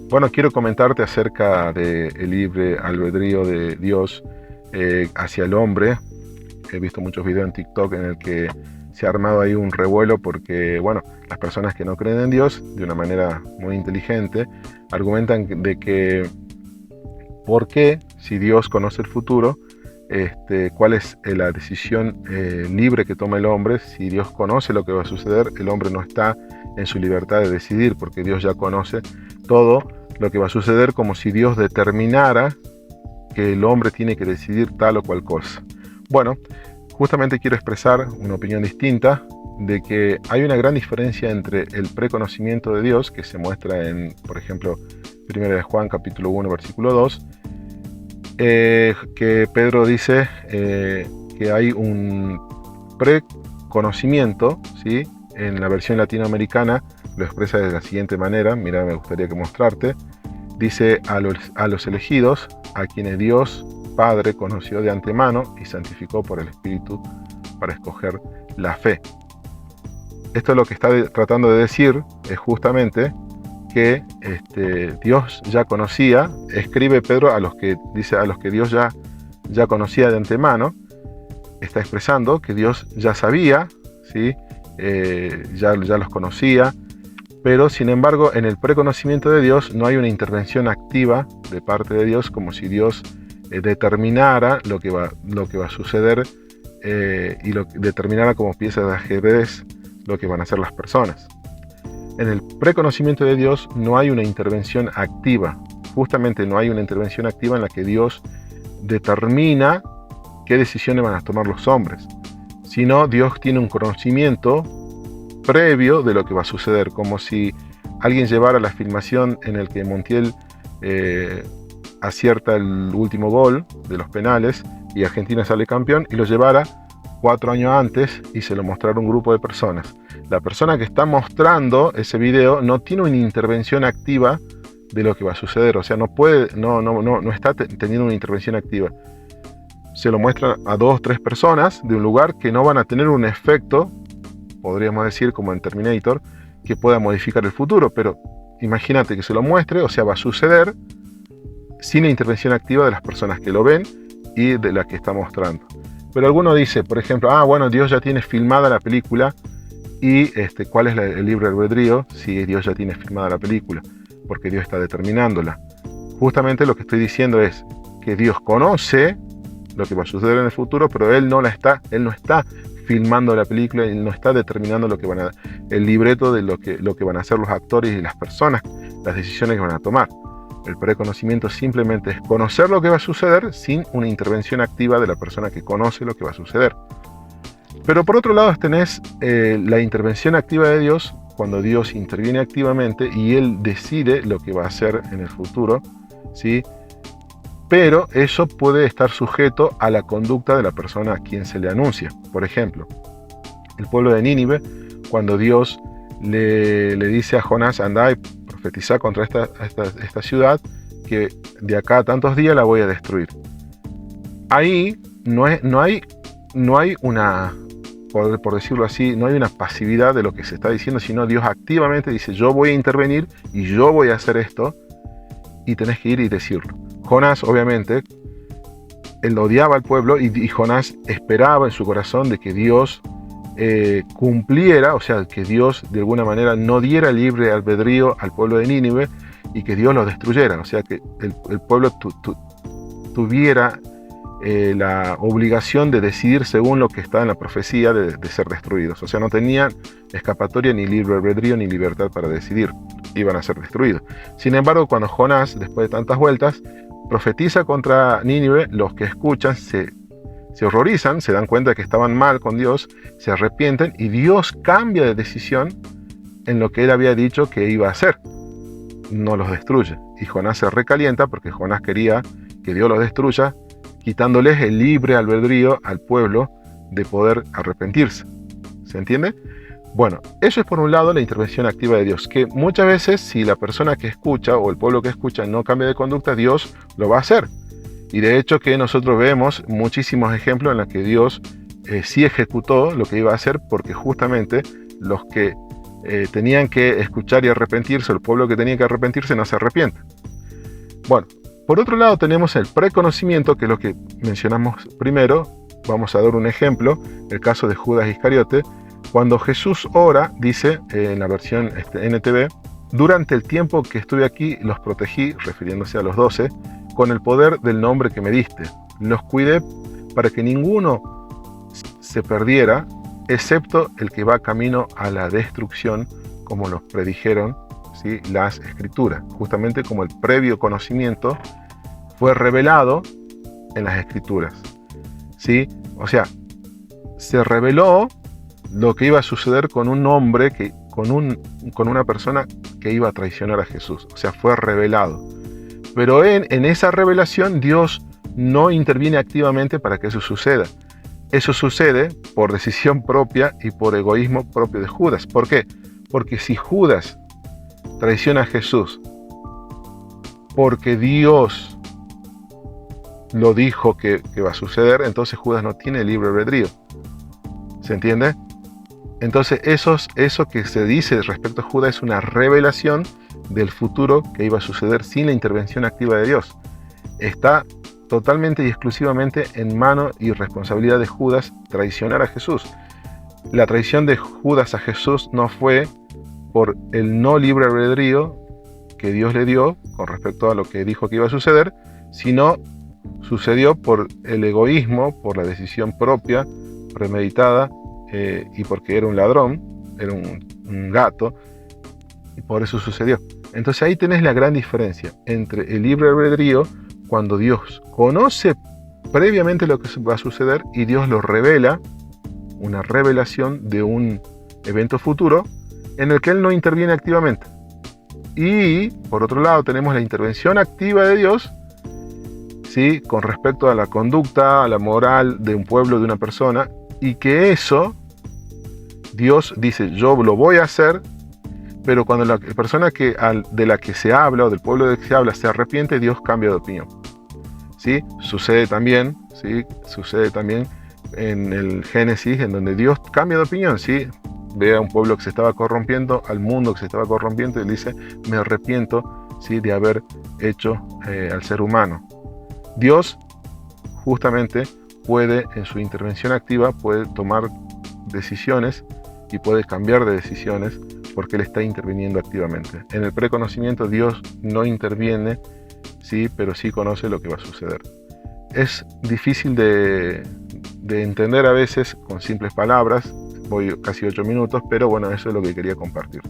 Bueno, quiero comentarte acerca del libre albedrío de Dios hacia el hombre. He visto muchos videos en TikTok en el que se ha armado ahí un revuelo porque, bueno, las personas que no creen en Dios, de una manera muy inteligente, argumentan de que ¿por qué, si Dios conoce el futuro, cuál es la decisión libre que toma el hombre? Si Dios conoce lo que va a suceder, el hombre no está en su libertad de decidir, porque Dios ya conoce todo lo que va a suceder, como si Dios determinara que el hombre tiene que decidir tal o cual cosa. Bueno, justamente quiero expresar una opinión distinta, de que hay una gran diferencia entre el preconocimiento de Dios, que se muestra en, por ejemplo, 1 de Juan capítulo 1, versículo 2, que Pedro dice que hay un preconocimiento, ¿sí? En la versión latinoamericana lo expresa de la siguiente manera. Mira, me gustaría que mostrarte. Dice: a los elegidos, a quienes Dios Padre conoció de antemano y santificó por el Espíritu para escoger la fe. Esto es lo que está tratando de decir, es justamente que Dios ya conocía. Escribe Pedro a los que dice, a los que Dios ya conocía de antemano. Está expresando que Dios ya sabía, ¿sí? Ya los conocía, pero sin embargo en el preconocimiento de Dios no hay una intervención activa de parte de Dios, como si Dios determinara lo que va a suceder y determinara como piezas de ajedrez lo que van a hacer las personas. En el preconocimiento de Dios no hay una intervención activa. Justamente no hay una intervención activa en la que Dios determina qué decisiones van a tomar los hombres, sino Dios tiene un conocimiento previo de lo que va a suceder, como si alguien llevara la filmación en el que Montiel acierta el último gol de los penales y Argentina sale campeón, y lo llevara 4 años antes y se lo mostrara a un grupo de personas. La persona que está mostrando ese video no tiene una intervención activa de lo que va a suceder, o sea, no está teniendo una intervención activa. Se lo muestra a 2 o 3 personas de un lugar que no van a tener un efecto, podríamos decir, como en Terminator, que pueda modificar el futuro, pero imagínate que se lo muestre, o sea, va a suceder sin la intervención activa de las personas que lo ven y de la que está mostrando. Pero alguno dice, por ejemplo, bueno, Dios ya tiene filmada la película, y ¿cuál es el libre albedrío si Dios ya tiene filmada la película? Porque Dios está determinándola. Justamente lo que estoy diciendo es que Dios conoce lo que va a suceder en el futuro, pero Él no está filmando la película, Él no está determinando el libreto de lo que van a hacer los actores y las personas, las decisiones que van a tomar. El preconocimiento simplemente es conocer lo que va a suceder sin una intervención activa de la persona que conoce lo que va a suceder. Pero por otro lado tenés la intervención activa de Dios, cuando Dios interviene activamente y Él decide lo que va a hacer en el futuro, ¿sí? Pero eso puede estar sujeto a la conducta de la persona a quien se le anuncia. Por ejemplo, el pueblo de Nínive, cuando Dios le dice a Jonás: anda y profetiza contra esta ciudad, que de acá a tantos días la voy a destruir. Ahí no hay una, por decirlo así, no hay una pasividad de lo que se está diciendo, sino Dios activamente dice: yo voy a intervenir y yo voy a hacer esto, y tenés que ir y decirlo. Jonás, obviamente, él odiaba al pueblo, y Jonás esperaba en su corazón de que Dios cumpliera, o sea, que Dios de alguna manera no diera libre albedrío al pueblo de Nínive y que Dios lo destruyera, o sea, que el pueblo tuviera la obligación de decidir según lo que está en la profecía de ser destruidos. O sea, no tenían escapatoria, ni libre albedrío, ni libertad para decidir. Iban a ser destruidos. Sin embargo, cuando Jonás, después de tantas vueltas, profetiza contra Nínive, los que escuchan se horrorizan, se dan cuenta de que estaban mal con Dios, se arrepienten, y Dios cambia de decisión en lo que él había dicho que iba a hacer. No los destruye. Y Jonás se recalienta porque Jonás quería que Dios los destruya, quitándoles el libre albedrío al pueblo de poder arrepentirse. ¿Se entiende? Bueno, eso es por un lado la intervención activa de Dios, que muchas veces, si la persona que escucha o el pueblo que escucha no cambia de conducta, Dios lo va a hacer. Y de hecho que nosotros vemos muchísimos ejemplos en los que Dios sí ejecutó lo que iba a hacer, porque justamente los que tenían que escuchar y arrepentirse, el pueblo que tenía que arrepentirse no se arrepiente. Bueno, por otro lado tenemos el preconocimiento, que es lo que mencionamos primero. Vamos a dar un ejemplo, el caso de Judas Iscariote. Cuando Jesús ora, dice en la versión NTV, durante el tiempo que estuve aquí los protegí, refiriéndose a los 12, con el poder del nombre que me diste. Los cuidé para que ninguno se perdiera, excepto el que va camino a la destrucción, como nos predijeron, ¿sí?, las Escrituras. Justamente como el previo conocimiento fue revelado en las Escrituras, ¿sí? O sea, se reveló lo que iba a suceder con un hombre, con una persona que iba a traicionar a Jesús. O sea, fue revelado. Pero en esa revelación Dios no interviene activamente para que eso suceda. Eso sucede por decisión propia y por egoísmo propio de Judas. ¿Por qué? Porque si Judas traiciona a Jesús porque Dios lo dijo que va a suceder, entonces Judas no tiene libre albedrío. ¿Se entiende? Entonces eso que se dice respecto a Judas es una revelación del futuro que iba a suceder sin la intervención activa de Dios. Está totalmente y exclusivamente en mano y responsabilidad de Judas traicionar a Jesús. La traición de Judas a Jesús no fue por el no libre albedrío que Dios le dio con respecto a lo que dijo que iba a suceder, sino sucedió por el egoísmo, por la decisión propia, premeditada, y porque era un ladrón, era un gato, y por eso sucedió. Entonces ahí tenés la gran diferencia entre el libre albedrío, cuando Dios conoce previamente lo que va a suceder y Dios lo revela, una revelación de un evento futuro en el que Él no interviene activamente. Y por otro lado tenemos la intervención activa de Dios, ¿sí?, con respecto a la conducta, a la moral de un pueblo, de una persona, y que eso Dios dice, yo lo voy a hacer, pero cuando la persona de la que se habla o del pueblo del que se habla se arrepiente, Dios cambia de opinión. ¿Sí? Sucede también en el Génesis, en donde Dios cambia de opinión, ¿sí? Ve a un pueblo que se estaba corrompiendo, al mundo que se estaba corrompiendo, y le dice, me arrepiento, ¿sí?, de haber hecho al ser humano. Dios justamente puede, en su intervención activa, puede tomar decisiones y puede cambiar de decisiones porque Él está interviniendo activamente. En el preconocimiento Dios no interviene, sí, pero sí conoce lo que va a suceder. Es difícil de entender a veces con simples palabras, voy casi 8 minutos, pero bueno, eso es lo que quería compartirte.